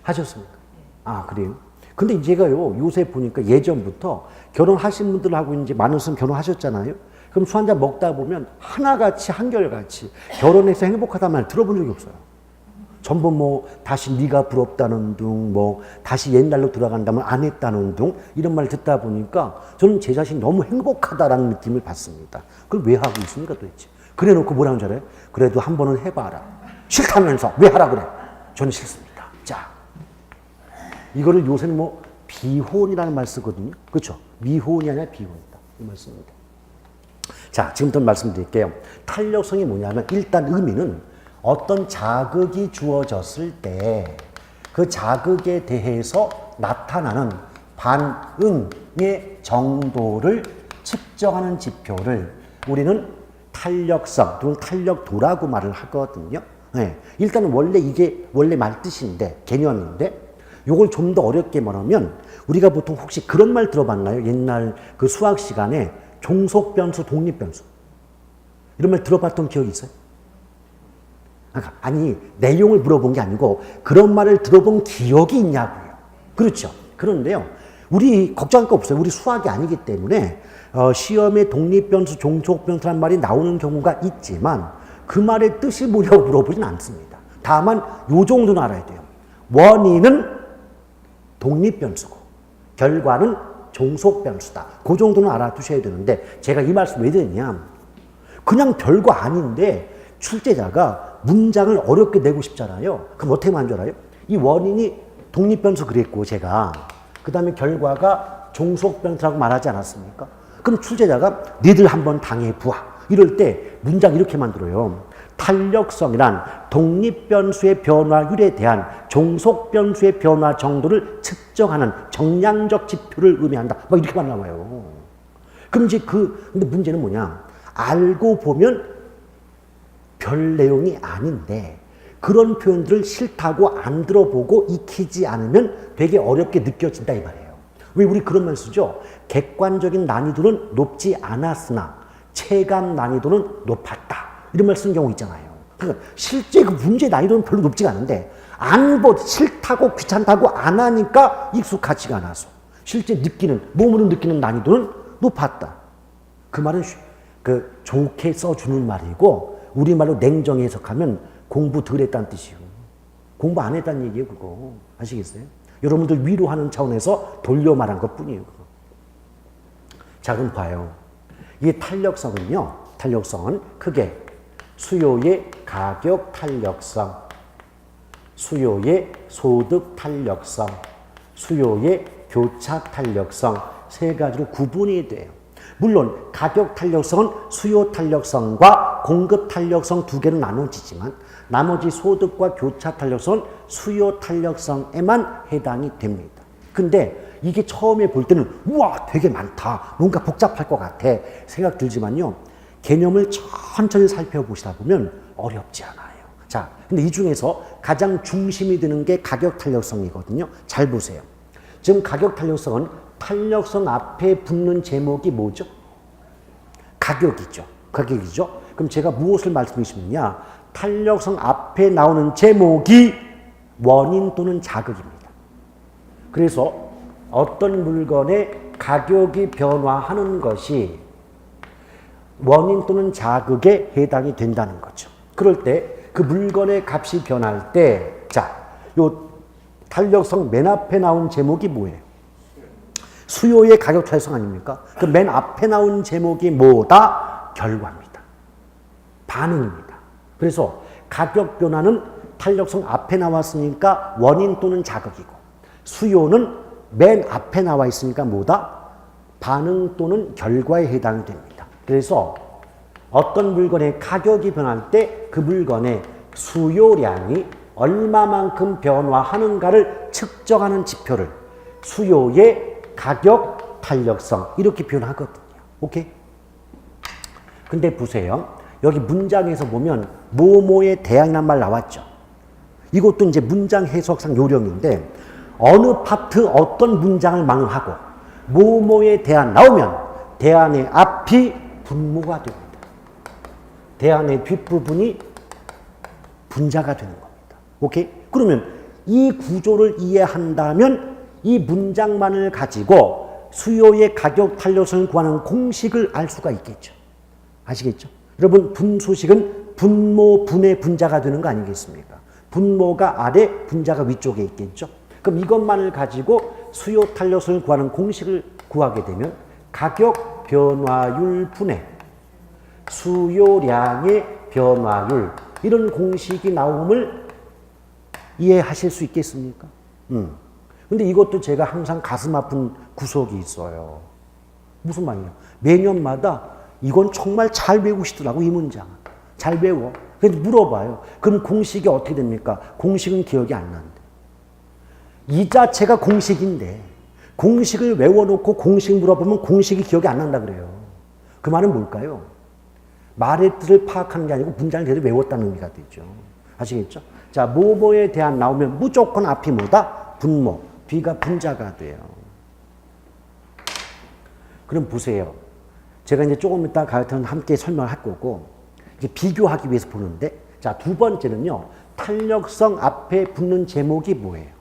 S1: 하셨습니까? 그래요? 근데 제가요, 요새 보니까 예전부터 결혼하신 분들하고 이제 많으신 결혼하셨잖아요? 그럼 술 한잔 먹다 보면 하나같이, 한결같이 결혼해서 행복하다는 말 들어본 적이 없어요. 전부 뭐, 다시 네가 부럽다는 둥, 뭐, 다시 옛날로 돌아간다면 안 했다는 둥, 이런 말 듣다 보니까 저는 제 자신이 너무 행복하다라는 느낌을 받습니다. 그걸 왜 하고 있습니까 도대체? 그래 놓고 뭐라는 줄 알아요? 그래도 한 번은 해봐라. 싫다면서 왜 하라 그래? 저는 싫습니다. 자, 이거를 요새는 뭐 비혼이라는 말 쓰거든요. 그렇죠? 미혼이 아니라 비혼이다. 이 말 씁니다. 자, 지금부터 말씀드릴게요. 탄력성이 뭐냐면 일단 의미는 어떤 자극이 주어졌을 때 그 자극에 대해서 나타나는 반응의 정도를 측정하는 지표를 우리는 탄력성 또는 탄력도라고 말을 하거든요. 네. 일단 원래 이게 원래 말뜻인데 개념인데 요걸 좀 더 어렵게 말하면 우리가 보통 혹시 그런 말 들어봤나요? 옛날 그 수학 시간에 종속변수, 독립변수 이런 말 들어봤던 기억이 있어요? 아니 내용을 물어본 게 아니고 그런 말을 들어본 기억이 있냐고요. 그렇죠. 그런데요. 우리 걱정할 거 없어요. 우리 수학이 아니기 때문에 시험에 독립변수, 종속변수란 말이 나오는 경우가 있지만 그 말의 뜻이 뭐냐고 물어보진 않습니다. 다만 요 정도는 알아야 돼요. 원인은 독립변수고 결과는 종속변수다. 그 정도는 알아두셔야 되는데 제가 이 말씀 왜 드리냐. 그냥 별거 아닌데 출제자가 문장을 어렵게 내고 싶잖아요. 그럼 어떻게 하면 줄 알아요? 이 원인이 독립변수 그랬고 제가 그 다음에 결과가 종속변수라고 말하지 않았습니까? 그럼 출제자가 니들 한번 당해보아. 이럴 때 문장 이렇게 만들어요. 탄력성이란 독립변수의 변화율에 대한 종속변수의 변화 정도를 측정하는 정량적 지표를 의미한다. 막 이렇게만 나와요. 그럼 이제 근데 문제는 뭐냐. 알고 보면 별 내용이 아닌데 그런 표현들을 싫다고 안 들어보고 익히지 않으면 되게 어렵게 느껴진다 이 말이에요. 왜 우리 그런 말 쓰죠? 객관적인 난이도는 높지 않았으나 체감 난이도는 높았다. 이런 말 쓰는 경우 있잖아요. 그러니까 실제 그 문제 난이도는 별로 높지가 않은데 싫다고 귀찮다고 안 하니까 익숙하지가 않아서 실제 몸으로 느끼는 난이도는 높았다. 그 말은 좋게 써주는 말이고 우리말로 냉정히 해석하면 공부 덜 했다는 뜻이에요. 공부 안 했다는 얘기예요, 그거. 아시겠어요? 여러분들 위로하는 차원에서 돌려 말한 것 뿐이에요, 그거. 자, 그럼 봐요. 이 탄력성은 크게 수요의 가격 탄력성, 수요의 소득 탄력성, 수요의 교차 탄력성 세 가지로 구분이 돼요. 물론 가격 탄력성은 수요 탄력성과 공급 탄력성 두 개로 나눠지지만 나머지 소득과 교차 탄력성은 수요 탄력성에만 해당이 됩니다. 근데 이게 처음에 볼 때는 우와 되게 많다. 뭔가 복잡할 것 같아. 생각 들지만요. 개념을 천천히 살펴보시다 보면 어렵지 않아요. 자, 근데 이 중에서 가장 중심이 드는 게 가격 탄력성이거든요. 잘 보세요. 지금 가격 탄력성은 탄력성 앞에 붙는 제목이 뭐죠? 가격이죠. 그럼 제가 무엇을 말씀드리시느냐? 탄력성 앞에 나오는 제목이 원인 또는 자극입니다. 그래서 어떤 물건의 가격이 변화하는 것이 원인 또는 자극에 해당이 된다는 거죠. 그럴 때 그 물건의 값이 변할 때, 자, 요 탄력성 맨 앞에 나온 제목이 뭐예요? 수요의 가격 탄력성 아닙니까? 그 맨 앞에 나온 제목이 뭐다? 결과입니다. 반응입니다. 그래서 가격 변화는 탄력성 앞에 나왔으니까 원인 또는 자극이고 수요는 맨 앞에 나와 있으니까 뭐다? 반응 또는 결과에 해당이 됩니다. 그래서 어떤 물건의 가격이 변할 때 그 물건의 수요량이 얼마만큼 변화하는가를 측정하는 지표를 수요의 가격 탄력성 이렇게 표현하거든요. 오케이? 근데 보세요. 여기 문장에서 보면 뭐뭐에 대항이란 말 나왔죠. 이것도 이제 문장 해석상 요령인데 어느 파트 어떤 문장을 망하고 뭐뭐에 대한 나오면 대안의 앞이 분모가 됩니다. 대안의 뒷부분이 분자가 되는 겁니다. 오케이? 그러면 이 구조를 이해한다면 이 문장만을 가지고 수요의 가격 탄력성을 구하는 공식을 알 수가 있겠죠. 아시겠죠? 여러분 분수식은 분모, 분의 분자가 되는 거 아니겠습니까? 분모가 아래, 분자가 위쪽에 있겠죠. 그럼 이것만을 가지고 수요 탄력성을 구하는 공식을 구하게 되면 가격 변화율 분의 수요량의 변화율 이런 공식이 나옴을 이해하실 수 있겠습니까? 근데 이것도 제가 항상 가슴 아픈 구석이 있어요. 무슨 말이냐? 매년마다 이건 정말 잘 외우시더라고, 이 문장. 잘 외워. 그래서 물어봐요. 그럼 공식이 어떻게 됩니까? 공식은 기억이 안 나는데. 이 자체가 공식인데 공식을 외워놓고 공식 물어보면 공식이 기억이 안 난다 그래요. 그 말은 뭘까요? 말의 뜻을 파악하는 게 아니고 문장을 제대로 외웠다는 의미가 되죠. 아시겠죠? 자, 뭐뭐에 대한 나오면 무조건 앞이 뭐다? 분모. 뒤가 분자가 돼요. 그럼 보세요. 제가 이제 조금 이따 가요태는 함께 설명할 거고, 이제 비교하기 위해서 보는데, 자, 두 번째는요, 탄력성 앞에 붙는 제목이 뭐예요?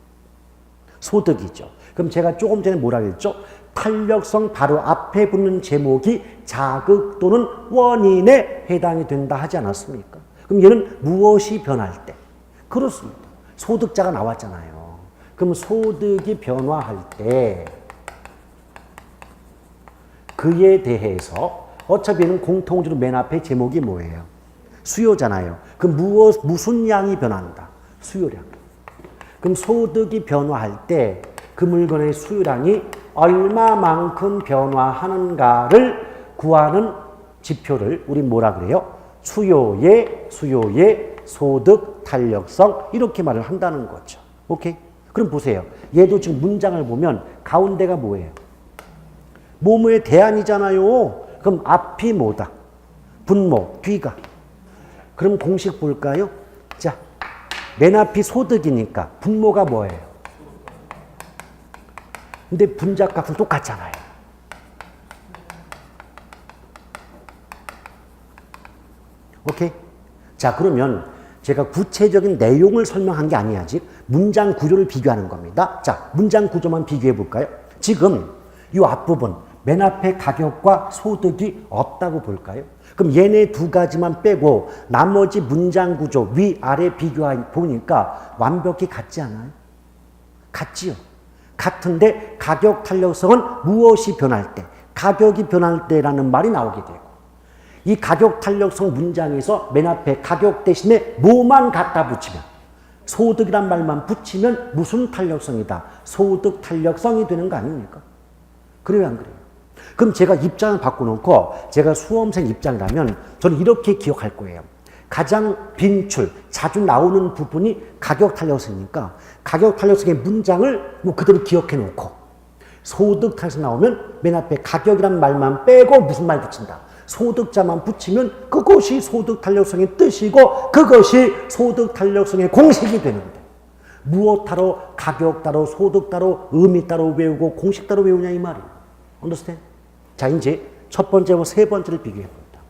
S1: 소득이죠. 그럼 제가 조금 전에 뭐라 그랬죠? 탄력성 바로 앞에 붙는 제목이 자극 또는 원인에 해당이 된다 하지 않았습니까? 그럼 얘는 무엇이 변할 때? 그렇습니다. 소득자가 나왔잖아요. 그럼 소득이 변화할 때 그에 대해서 어차피 얘는 공통적으로 맨 앞에 제목이 뭐예요? 수요잖아요. 그럼 무슨 양이 변한다? 수요량. 그럼 소득이 변화할 때 그 물건의 수요량이 얼마만큼 변화하는가를 구하는 지표를 우리 뭐라 그래요? 수요의 소득 탄력성 이렇게 말을 한다는 거죠. 오케이? 그럼 보세요. 얘도 지금 문장을 보면 가운데가 뭐예요? 뭐뭐의 대안이잖아요. 그럼 앞이 뭐다? 분모, 뒤가. 그럼 공식 볼까요? 자, 맨 앞이 소득이니까 분모가 뭐예요? 근데 분자값은 똑같잖아요. 오케이? 자, 그러면 제가 구체적인 내용을 설명한 게 아니야. 아직 문장 구조를 비교하는 겁니다. 자, 문장 구조만 비교해 볼까요? 지금 이 앞부분 맨 앞에 가격과 소득이 없다고 볼까요? 그럼 얘네 두 가지만 빼고 나머지 문장 구조 위아래 비교해 보니까 완벽히 같지 않아요? 같지요. 같은데 가격 탄력성은 무엇이 변할 때, 가격이 변할 때라는 말이 나오게 되고 이 가격 탄력성 문장에서 맨 앞에 가격 대신에 뭐만 갖다 붙이면 소득이란 말만 붙이면 무슨 탄력성이다? 소득 탄력성이 되는 거 아닙니까? 그래요, 안 그래요? 그럼 제가 입장을 바꿔놓고 제가 수험생 입장이라면 저는 이렇게 기억할 거예요. 가장 빈출, 자주 나오는 부분이 가격 탄력성이니까 가격 탄력성의 문장을 뭐 그대로 기억해 놓고 소득 탄력성 나오면 맨 앞에 가격이란 말만 빼고 무슨 말 붙인다? 소득자만 붙이면 그것이 소득 탄력성의 뜻이고 그것이 소득 탄력성의 공식이 되는데 무엇 따로 가격 따로 소득 따로 의미 따로 외우고 공식 따로 외우냐 이 말이에요. understand? 자, 이제 첫 번째와 세 번째를 비교해 봅니다.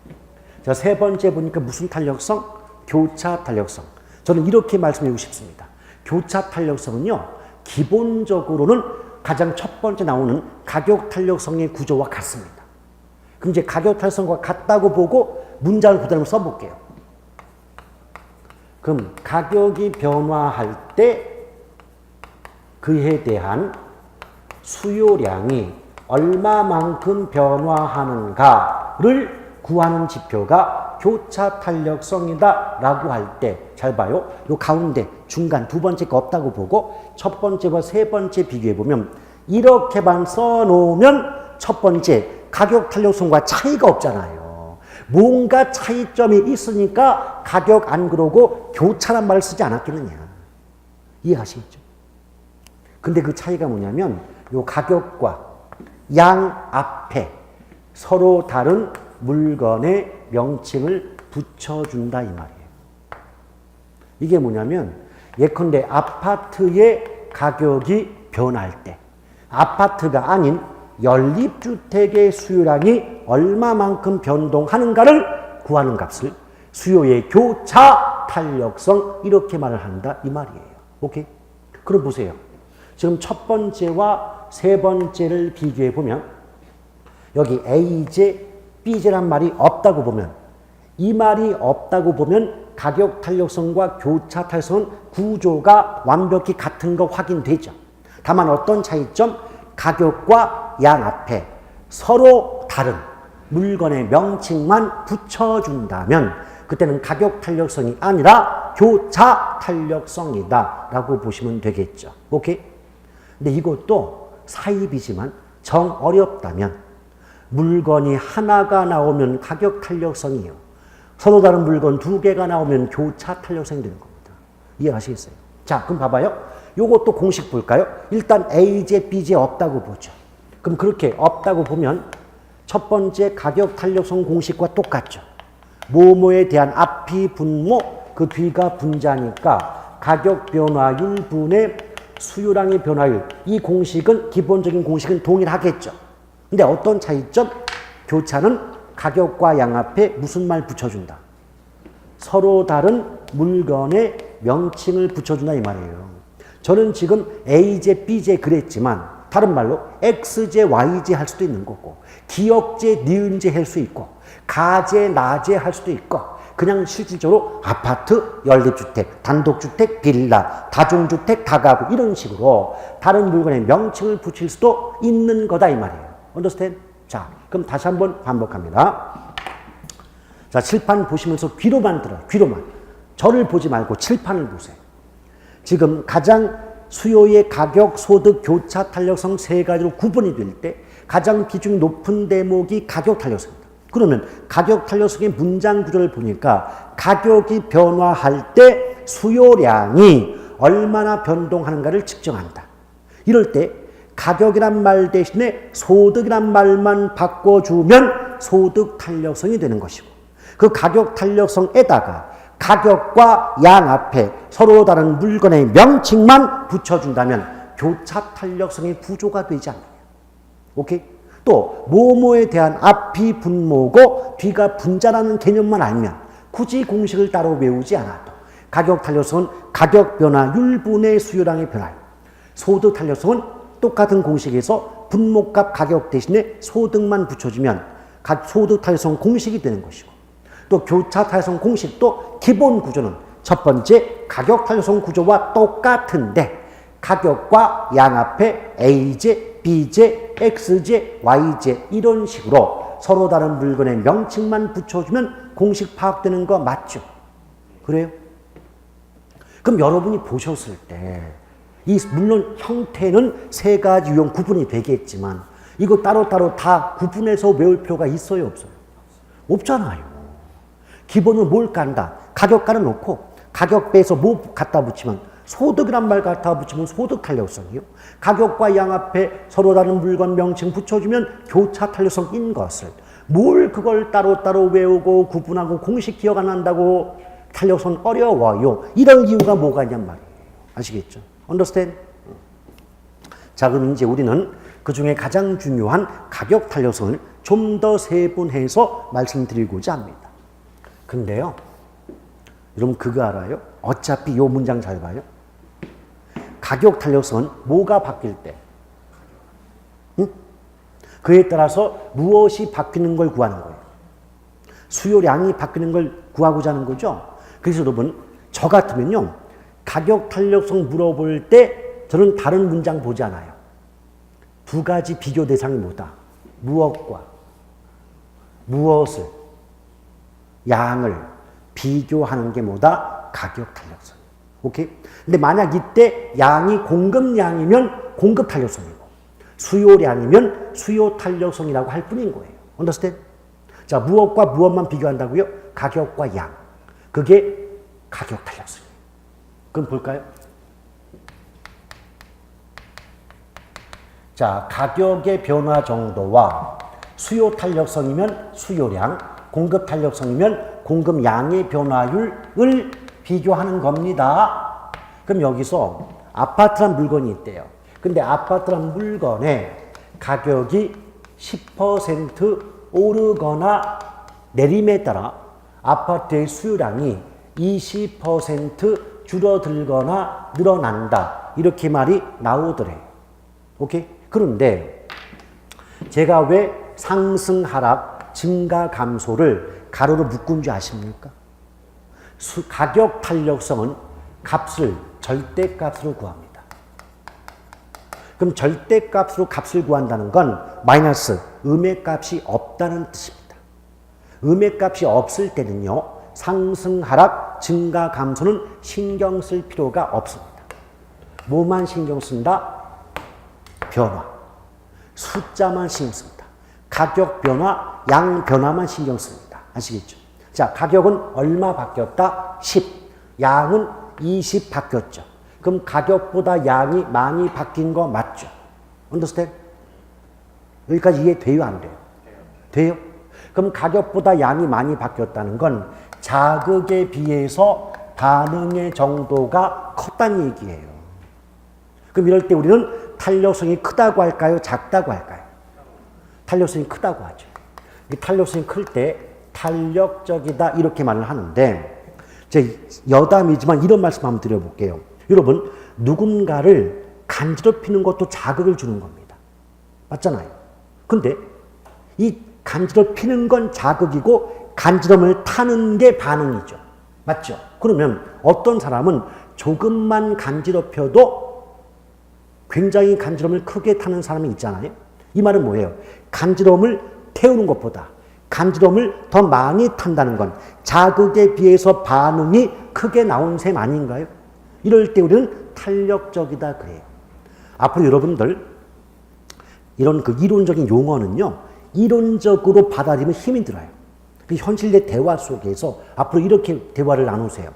S1: 자, 세 번째 보니까 무슨 탄력성? 교차 탄력성. 저는 이렇게 말씀드리고 싶습니다. 교차 탄력성은요, 기본적으로는 가장 첫 번째 나오는 가격 탄력성의 구조와 같습니다. 그럼 이제 가격 탄력성과 같다고 보고 문장을 그대로 써볼게요. 그럼 가격이 변화할 때 그에 대한 수요량이 얼마만큼 변화하는가를 구하는 지표가 교차 탄력성이다 라고 할 때 잘 봐요. 요 가운데 중간 두 번째 거 없다고 보고 첫 번째와 세 번째 비교해 보면 이렇게만 써놓으면 첫 번째 가격 탄력성과 차이가 없잖아요. 뭔가 차이점이 있으니까 가격 안 그러고 교차란 말을 쓰지 않았겠느냐. 이해하시겠죠? 근데 그 차이가 뭐냐면 요 가격과 양 앞에 서로 다른 물건의 명칭을 붙여준다 이 말이에요. 이게 뭐냐면 예컨대 아파트의 가격이 변할 때 아파트가 아닌 연립주택의 수요량이 얼마만큼 변동하는가를 구하는 값을 수요의 교차 탄력성 이렇게 말을 한다 이 말이에요. 오케이? 그럼 보세요. 지금 첫 번째와 세 번째를 비교해 보면 여기 A제, B제란 말이 없다고 보면 이 말이 없다고 보면 가격 탄력성과 교차 탄력성은 구조가 완벽히 같은 거 확인되죠. 다만 어떤 차이점? 가격과 양 앞에 서로 다른 물건의 명칭만 붙여준다면 그때는 가격 탄력성이 아니라 교차 탄력성이다 라고 보시면 되겠죠. 오케이? 근데 이것도 사입이지만 정 어렵다면 물건이 하나가 나오면 가격 탄력성이요. 서로 다른 물건 두 개가 나오면 교차 탄력성이 되는 겁니다. 이해하시겠어요? 자, 그럼 봐봐요. 요것도 공식 볼까요? 일단 A제, B제 없다고 보죠. 그럼 그렇게 없다고 보면 첫 번째 가격 탄력성 공식과 똑같죠. 뭐뭐에 대한 앞이 분모, 그 뒤가 분자니까 가격 변화율 분의 수요량의 변화율. 이 공식은 기본적인 공식은 동일하겠죠. 근데 어떤 차이점? 교차는 가격과 양 앞에 무슨 말 붙여준다. 서로 다른 물건의 명칭을 붙여준다 이 말이에요. 저는 지금 A제, B제 그랬지만 다른 말로 X제, Y제 할 수도 있는 거고 기역제, 니은제 할 수 있고 가제, 나제 할 수도 있고 그냥 실질적으로 아파트, 연립주택, 단독주택, 빌라, 다중주택, 다가구 이런 식으로 다른 물건의 명칭을 붙일 수도 있는 거다 이 말이에요. Understand? 자, 그럼 다시 한번 반복합니다. 자, 칠판 보시면서 귀로만 들어요. 귀로만. 저를 보지 말고 칠판을 보세요. 지금 가장 수요의 가격, 소득, 교차, 탄력성 세 가지로 구분이 될 때 가장 비중이 높은 대목이 가격 탄력성입니다. 그러면 가격 탄력성의 문장 구조를 보니까 가격이 변화할 때 수요량이 얼마나 변동하는가를 측정한다. 이럴 때 가격이란 말 대신에 소득이란 말만 바꿔주면 소득 탄력성이 되는 것이고 그 가격 탄력성에다가 가격과 양 앞에 서로 다른 물건의 명칭만 붙여준다면 교차 탄력성의 구조가 되지 않느냐. 오케이? 또 뭐뭐에 대한 앞이 분모고 뒤가 분자라는 개념만 알면 굳이 공식을 따로 외우지 않아도 가격 탄력성은 가격 변화율 분의 수요량의 변화율, 소득 탄력성은 똑같은 공식에서 분모값 가격 대신에 소득만 붙여주면 소득 탄력성 공식이 되는 것이고 또 교차 탄력성 공식도 기본 구조는 첫 번째 가격 탄력성 구조와 똑같은데 가격과 양 앞에 A제, B제, X제, Y제 이런 식으로 서로 다른 물건의 명칭만 붙여주면 공식 파악되는 거 맞죠? 그래요? 그럼 여러분이 보셨을 때 물론 형태는 세 가지 유형 구분이 되겠지만 이거 따로따로 다 구분해서 외울 필요가 있어요? 없어요? 없잖아요. 기본은 뭘 깐다? 가격가를 놓고 가격배에서 뭐 갖다 붙이면 소득이란 말 갖다 붙이면 소득 탄력성이요. 가격과 양 앞에 서로 다른 물건 명칭 붙여주면 교차 탄력성인 것을 뭘 그걸 따로따로 외우고 구분하고 공식 기억 안 한다고 탄력성 어려워요. 이런 이유가 뭐가 있냔 말이에요. 아시겠죠? Understand? 자, 그럼 이제 우리는 그 중에 가장 중요한 가격 탄력성을 좀 더 세분해서 말씀드리고자 합니다. 근데요, 여러분 그거 알아요? 어차피 이 문장 잘 봐요. 가격 탄력성은 뭐가 바뀔 때, 그에 따라서 무엇이 바뀌는 걸 구하는 거예요. 수요량이 바뀌는 걸 구하고자 하는 거죠. 그래서 여러분 저 같으면요, 가격 탄력성 물어볼 때 저는 다른 문장 보지 않아요. 두 가지 비교 대상이 뭐다? 무엇과 무엇을 양을 비교하는 게 뭐다? 가격 탄력성. 오케이? 근데 만약 이때 양이 공급량이면 공급 탄력성이고 수요량이면 수요 탄력성이라고 할 뿐인 거예요. Understand? 자, 무엇과 무엇만 비교한다고요? 가격과 양. 그게 가격 탄력성이에요. 그럼 볼까요? 자, 가격의 변화 정도와 수요 탄력성이면 수요량, 공급 탄력성이면 공급량의 변화율을 비교하는 겁니다. 그럼 여기서 아파트란 물건이 있대요. 근데 아파트란 물건의 가격이 10% 오르거나 내림에 따라 아파트의 수요량이 20% 줄어들거나 늘어난다. 이렇게 말이 나오더래요. 오케이? 그런데 제가 왜 상승, 하락, 증가, 감소를 가로로 묶은 줄 아십니까? 가격 탄력성은 값을 절대값으로 구합니다. 그럼 절대값으로 값을 구한다는 건 마이너스 음의 값이 없다는 뜻입니다. 음의 값이 없을 때는요, 상승, 하락, 증가, 감소는 신경 쓸 필요가 없습니다. 뭐만 신경 쓴다? 변화. 숫자만 신경 씁니다. 가격 변화, 양 변화만 신경 씁니다. 아시겠죠? 자, 가격은 얼마 바뀌었다? 10. 양은 20 바뀌었죠. 그럼 가격보다 양이 많이 바뀐 거 맞죠? understand? 여기까지 이해돼요, 안 돼요? 돼요? 그럼 가격보다 양이 많이 바뀌었다는 건 자극에 비해서 반응의 정도가 컸다는 얘기예요. 그럼 이럴 때 우리는 탄력성이 크다고 할까요? 작다고 할까요? 탄력성이 크다고 하죠. 이 탄력성이 클 때 탄력적이다 이렇게 말을 하는데 제 여담이지만 이런 말씀 한번 드려볼게요. 여러분 누군가를 간지럽히는 것도 자극을 주는 겁니다. 맞잖아요. 근데 이 간지럽히는 건 자극이고 간지럼을 타는 게 반응이죠. 맞죠? 그러면 어떤 사람은 조금만 간지럽혀도 굉장히 간지럼을 크게 타는 사람이 있잖아요. 이 말은 뭐예요? 간지럼을 태우는 것보다 간지럼을 더 많이 탄다는 건 자극에 비해서 반응이 크게 나온 셈 아닌가요? 이럴 때 우리는 탄력적이다 그래요. 앞으로 여러분들 이런 그 이론적인 용어는요, 이론적으로 받아들이면 힘이 들어요. 그 현실의 대화 속에서 앞으로 이렇게 대화를 나누세요.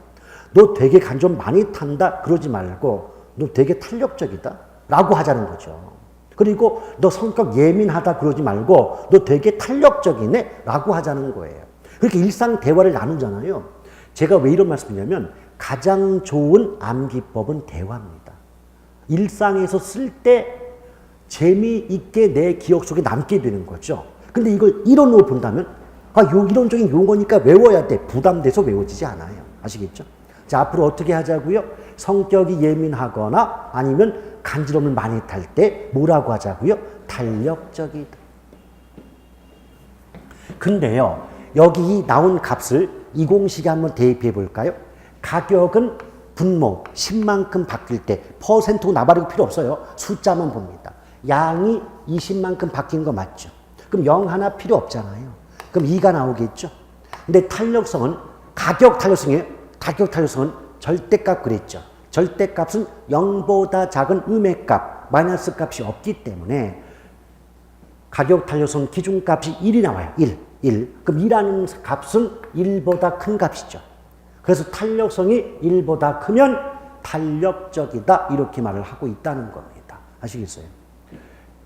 S1: 너 되게 간지럼 많이 탄다 그러지 말고 너 되게 탄력적이다 라고 하자는 거죠. 그리고 너 성격 예민하다 그러지 말고 너 되게 탄력적이네 라고 하자는 거예요. 그렇게 일상 대화를 나누잖아요. 제가 왜 이런 말씀이냐면 가장 좋은 암기법은 대화입니다. 일상에서 쓸 때 재미있게 내 기억 속에 남게 되는 거죠. 근데 이걸 이론으로 본다면 요 이론적인 용어니까 외워야 돼. 부담돼서 외워지지 않아요. 아시겠죠? 자, 앞으로 어떻게 하자고요? 성격이 예민하거나 아니면 간지럼을 많이 탈 때 뭐라고 하자고요? 탄력적이다. 근데요, 여기 나온 값을 이 공식에 한번 대입해 볼까요? 가격은 분모, 10만큼 바뀔 때 퍼센트 나발이고 필요 없어요. 숫자만 봅니다. 양이 20만큼 바뀐 거 맞죠? 그럼 0 하나 필요 없잖아요. 그럼 2가 나오겠죠? 근데 탄력성은 가격 탄력성이에요. 가격 탄력성은 절대값 그랬죠. 절대값은 0보다 작은 음의 값, 마이너스 값이 없기 때문에 가격 탄력성 기준값이 1이 나와요. 1. 그럼 2라는 값은 1보다 큰 값이죠. 그래서 탄력성이 1보다 크면 탄력적이다 이렇게 말을 하고 있다는 겁니다. 아시겠어요?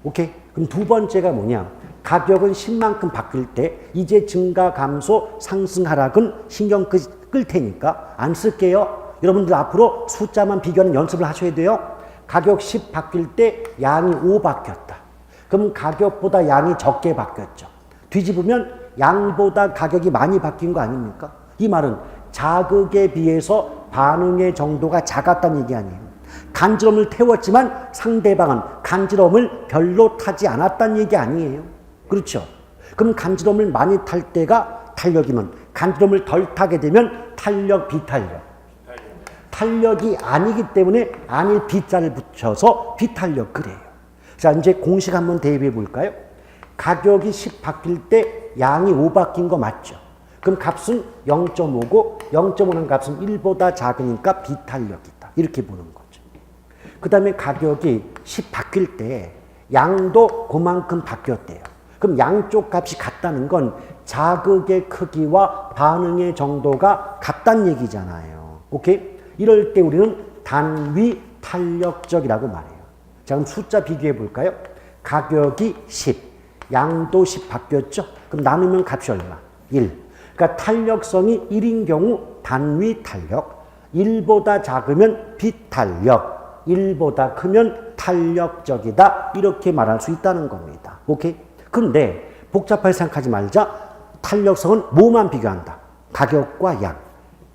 S1: 오케이? 그럼 두 번째가 뭐냐? 가격은 10만큼 바뀔 때 이제 증가, 감소, 상승, 하락은 신경 끌 테니까 안 쓸게요. 여러분들 앞으로 숫자만 비교하는 연습을 하셔야 돼요. 가격 10 바뀔 때 양이 5 바뀌었다. 그럼 가격보다 양이 적게 바뀌었죠. 뒤집으면 양보다 가격이 많이 바뀐 거 아닙니까? 이 말은 자극에 비해서 반응의 정도가 작았다는 얘기 아니에요. 간지럼을 태웠지만 상대방은 간지럼을 별로 타지 않았다는 얘기 아니에요. 그렇죠? 그럼 간지럼을 많이 탈 때가 탄력이면 간지럼을 덜 타게 되면 탄력, 비탄력. 탄력이 아니기 때문에 아닐 비자를 붙여서 비탄력 그래요. 자, 이제 공식 한번 대입해 볼까요? 가격이 10 바뀔 때 양이 5 바뀐 거 맞죠? 그럼 값은 0.5고 0.5는 값은 1보다 작으니까 비탄력이다. 이렇게 보는 거죠. 그 다음에 가격이 10 바뀔 때 양도 그만큼 바뀌었대요. 그럼 양쪽 값이 같다는 건 자극의 크기와 반응의 정도가 같다는 얘기잖아요. 오케이? 이럴 때 우리는 단위 탄력적이라고 말해요. 자, 그럼 숫자 비교해 볼까요? 가격이 10, 양도 10 바뀌었죠? 그럼 나누면 값이 얼마? 1. 그러니까 탄력성이 1인 경우 단위 탄력, 1보다 작으면 비탄력, 1보다 크면 탄력적이다. 이렇게 말할 수 있다는 겁니다. 오케이? 근데 복잡하게 생각하지 말자. 탄력성은 뭐만 비교한다? 가격과 양.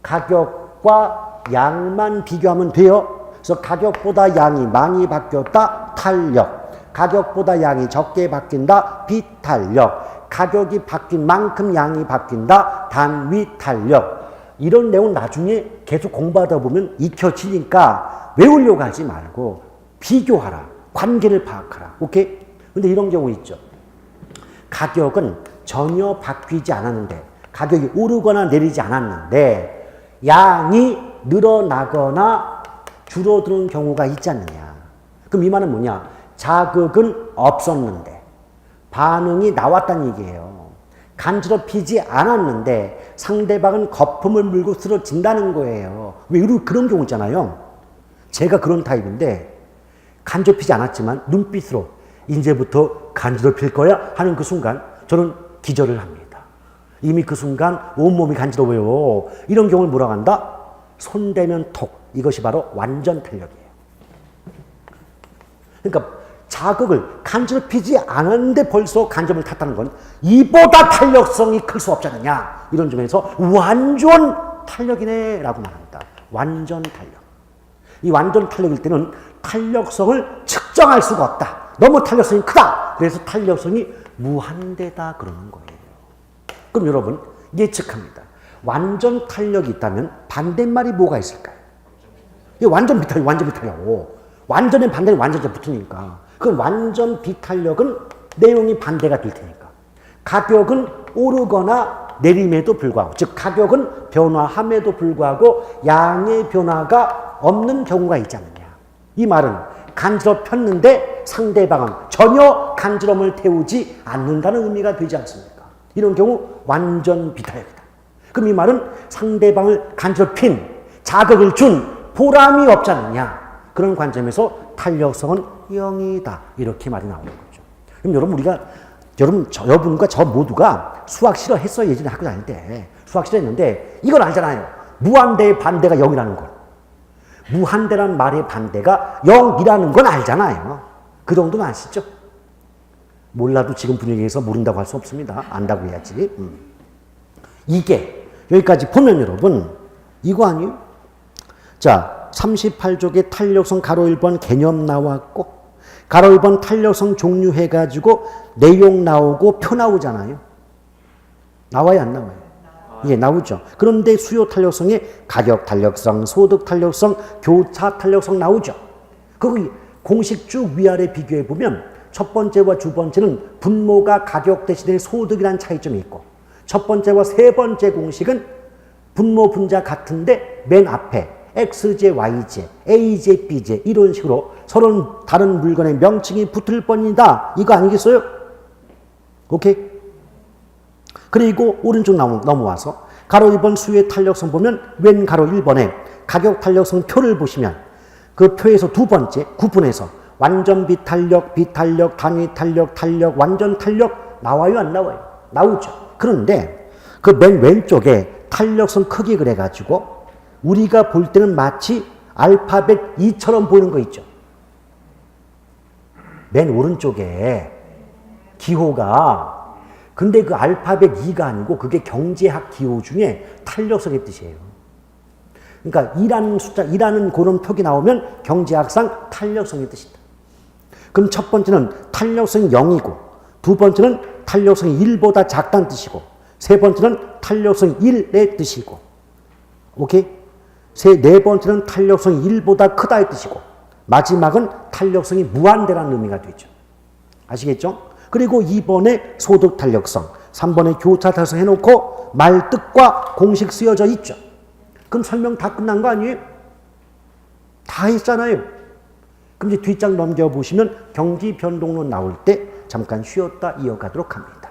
S1: 가격과 양만 비교하면 돼요. 그래서 가격보다 양이 많이 바뀌었다. 탄력. 가격보다 양이 적게 바뀐다. 비탄력. 가격이 바뀐 만큼 양이 바뀐다. 단위 탄력. 이런 내용 나중에 계속 공부하다 보면 익혀지니까 외우려고 하지 말고 비교하라. 관계를 파악하라. 오케이? 근데 이런 경우 있죠. 가격은 전혀 바뀌지 않았는데, 가격이 오르거나 내리지 않았는데 양이 늘어나거나 줄어드는 경우가 있지 않느냐. 그럼 이 말은 뭐냐? 자극은 없었는데 반응이 나왔다는 얘기예요. 간지럽히지 않았는데 상대방은 거품을 물고 쓰러진다는 거예요. 왜 그런 경우 있잖아요. 제가 그런 타입인데 간접히지 않았지만 눈빛으로 이제부터 간지럽힐 거야 하는 그 순간 저는 기절을 합니다. 이미 그 순간 온몸이 간지러워요. 이런 경우를 뭐라고 한다? 손대면 톡. 이것이 바로 완전 탄력이에요. 그러니까 자극을 간지럽히지 않았는데 벌써 간접을 탔다는 건 이보다 탄력성이 클 수 없지 않느냐. 이런 점에서 완전 탄력이네 라고 말합니다. 완전 탄력. 이 완전 탄력일 때는 탄력성을 측정할 수가 없다. 너무 탄력성이 크다. 그래서 탄력성이 무한대다 그러는 거예요. 그럼 여러분 예측합니다. 완전 탄력이 있다면 반대말이 뭐가 있을까요? 이게 완전 비탄력, 완전 비탄력. 완전의 반대는 완전자 붙으니까. 그 완전 비탄력은 내용이 반대가 될 테니까. 가격은 오르거나 내림에도 불구하고, 즉 가격은 변화함에도 불구하고 양의 변화가 없는 경우가 있지 않느냐. 이 말은 간지럽혔는데 상대방은 전혀 간지럼을 태우지 않는다는 의미가 되지 않습니까? 이런 경우 완전 비탄력이다. 그럼 이 말은 상대방을 간지럽힌, 자극을 준 보람이 없지 않느냐. 그런 관점에서 탄력성은 0이다. 이렇게 말이 나오는 거죠. 그럼 여러분과 저 모두가 수학 싫어했어요. 예전에 학교 다닐 때. 수학 싫어했는데 이걸 알잖아요. 무한대의 반대가 0이라는 걸. 무한대란 말의 반대가 0이라는 건 알잖아요. 그 정도는 아시죠? 몰라도 지금 분위기에서 모른다고 할 수 없습니다. 안다고 해야지. 이게 여기까지 보면 여러분 이거 아니에요? 자, 38쪽에 탄력성 가로 1번 개념 나왔고 가로 1번 탄력성 종류 해가지고 내용 나오고 표 나오잖아요. 나와요 안 나와요? 예, 나오죠. 그런데 수요 탄력성에 가격 탄력성, 소득 탄력성, 교차 탄력성 나오죠. 그 공식 쭉 위아래 비교해 보면 첫 번째와 두 번째는 분모가 가격 대신에 소득이라는 차이점이 있고 첫 번째와 세 번째 공식은 분모 분자 같은데 맨 앞에 X제, Y제, A제, B제 이런 식으로 서로 다른 물건의 명칭이 붙을 뻔이다. 이거 아니겠어요? 오케이? 그리고 오른쪽 넘어와서 가로 1번 수요의 탄력성 보면 왼 가로 1번에 가격 탄력성 표를 보시면 그 표에서 두 번째 구분해서 완전 비탄력, 비탄력, 단위 탄력, 탄력, 완전 탄력 나와요 안 나와요? 나오죠. 그런데 그 맨 왼쪽에 탄력성 크기 그래가지고 우리가 볼 때는 마치 알파벳 2처럼 보이는 거 있죠. 맨 오른쪽에 기호가 근데 그 알파벳 2가 아니고 그게 경제학 기호 중에 탄력성의 뜻이에요. 그러니까 2라는 숫자, 2라는 그런 표기 나오면 경제학상 탄력성의 뜻이다. 그럼 첫 번째는 탄력성이 0이고 두 번째는 탄력성이 1보다 작다는 뜻이고 세 번째는 탄력성이 1의 뜻이고 오케이? 네 번째는 탄력성이 1보다 크다의 뜻이고 마지막은 탄력성이 무한대라는 의미가 되죠. 아시겠죠? 그리고 2번에 소득 탄력성, 3번에 교차 탄력성 해놓고 말 뜻과 공식 쓰여져 있죠. 그럼 설명 다 끝난 거 아니에요? 다 했잖아요. 그럼 이제 뒷장 넘겨보시면 경기 변동론 나올 때 잠깐 쉬었다 이어가도록 합니다.